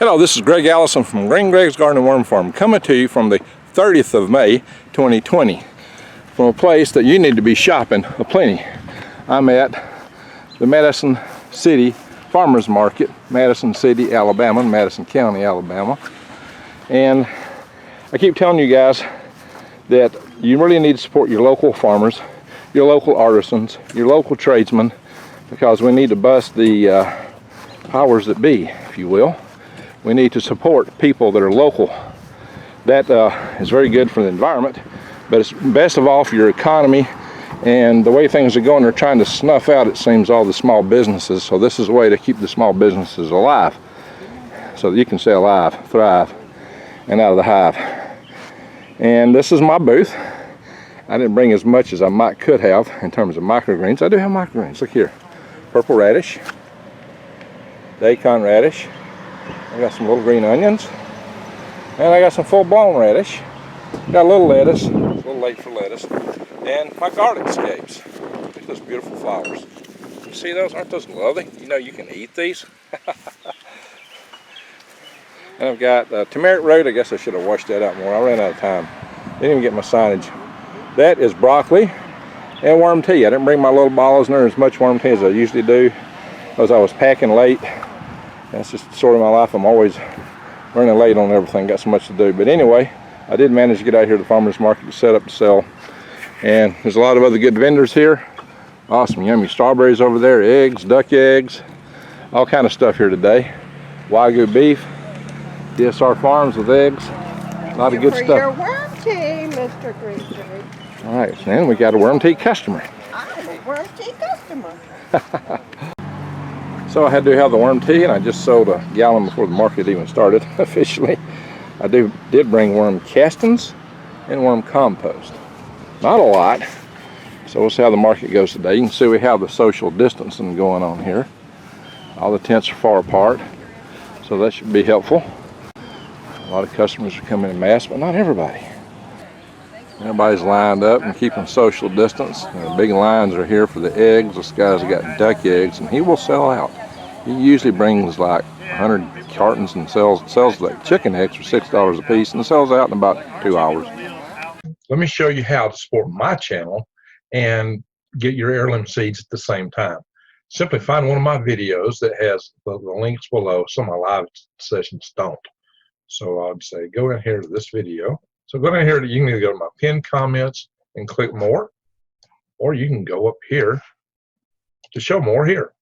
Hello, this is Greg Allison from Green Greg's Garden and Worm Farm, coming to you from the 30th of May 2020 from a place that you need to be shopping aplenty. I'm at the Madison City Farmers Market, Madison City, Alabama, Madison County, Alabama. And I keep telling you guys that you really need to support your local farmers, your local artisans, your local tradesmen, because we need to bust the powers that be, if you will. We need to support people that are local. That is very good for the environment, but it's best of all for your economy. And the way things are going, they're trying to snuff out, it seems, all the small businesses. So this is a way to keep the small businesses alive, so that you can stay alive, thrive, and out of the hive. And this is my booth. I didn't bring as much as I could have in terms of microgreens. I do have microgreens. Look here, purple radish, daikon radish. I got some little green onions, and I got some full-blown radish. Got a little lettuce, it's a little late for lettuce, and my garlic scapes. Look at those beautiful flowers. You see those? Aren't those lovely? You know you can eat these. And I've got turmeric root. I guess I should have washed that out more. I ran out of time. Didn't even get my signage. That is broccoli and worm tea. I didn't bring my little bottles in there as much worm tea as I usually do, because I was packing late. That's just sort of my life. I'm always running late on everything. Got so much to do. But anyway, I did manage to get out here to the farmers market to set up to sell. And there's a lot of other good vendors here. Awesome, yummy strawberries over there, eggs, duck eggs, all kind of stuff here today. Wagyu beef, DSR Farms with eggs, a lot of good stuff. Your worm tea, Mr. Green. All right, then we got a worm tea customer. I'm a worm tea customer. So I had to have the worm tea, and I just sold a gallon before the market even started officially. I did bring worm castings and worm compost. Not a lot. So we'll see how the market goes today. You can see we have the social distancing going on here. All the tents are far apart, so that should be helpful. A lot of customers are coming in mass, but not everybody. Everybody's lined up and keeping social distance. The big lines are here for the eggs. This guy's got duck eggs, and he will sell out. He usually brings like 100 cartons and sells like chicken eggs for $6 a piece, and sells out in about 2 hours. Let me show you how to support my channel and get your heirloom seeds at the same time. Simply find one of my videos that has the links below. Some of my live sessions don't. So I'd say go in here to this video. So go down here, you can either go to my pinned comments and click more, or you can go up here to show more here.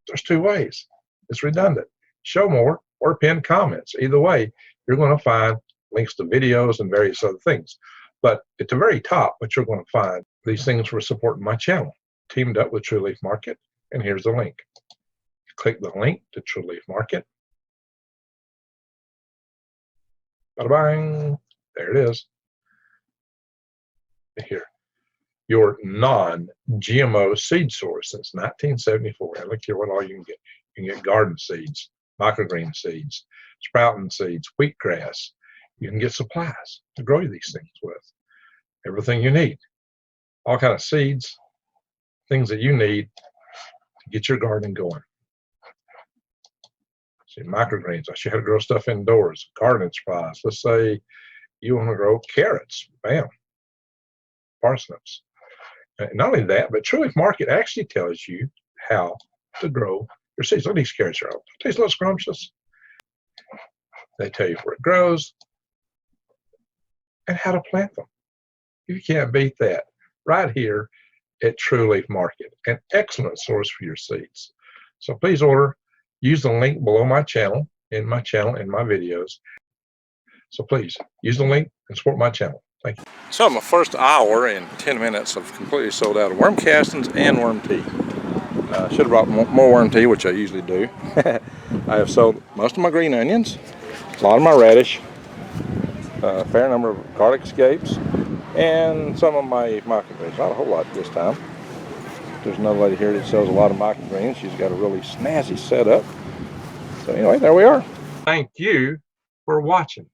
There's two ways. It's redundant. Show more or pinned comments. Either way, you're going to find links to videos and various other things. But at the very top, what you're going to find, these things for supporting my channel. Teamed up with True Leaf Market, and here's the link. Click the link to True Leaf Market. Bada-bang. There it is. Here. Your non-GMO seed source since 1974. And look here what all you can get. You can get garden seeds, microgreen seeds, sprouting seeds, wheatgrass. You can get supplies to grow these things with. Everything you need. All kind of seeds, things that you need to get your garden going. See, microgreens. I show you how to grow stuff indoors. Gardening supplies. Let's say you want to grow carrots. Bam. Parsnips. And not only that, but True Leaf Market actually tells you how to grow your seeds. Look at these carrots here. Taste a little scrumptious. They tell you where it grows and how to plant them. You can't beat that. Right here at True Leaf Market. An excellent source for your seeds. So please order. Use the link below my channel, in my videos. So please use the link and support my channel. Thank you. So my first hour and 10 minutes I've completely sold out of worm castings and worm tea. I should have brought more worm tea, which I usually do. I have sold most of my green onions, a lot of my radish, a fair number of garlic scapes, and some of my microgreens. Not a whole lot this time. There's another lady here that sells a lot of microgreens. She's got a really snazzy setup. So anyway, there we are. Thank you for watching.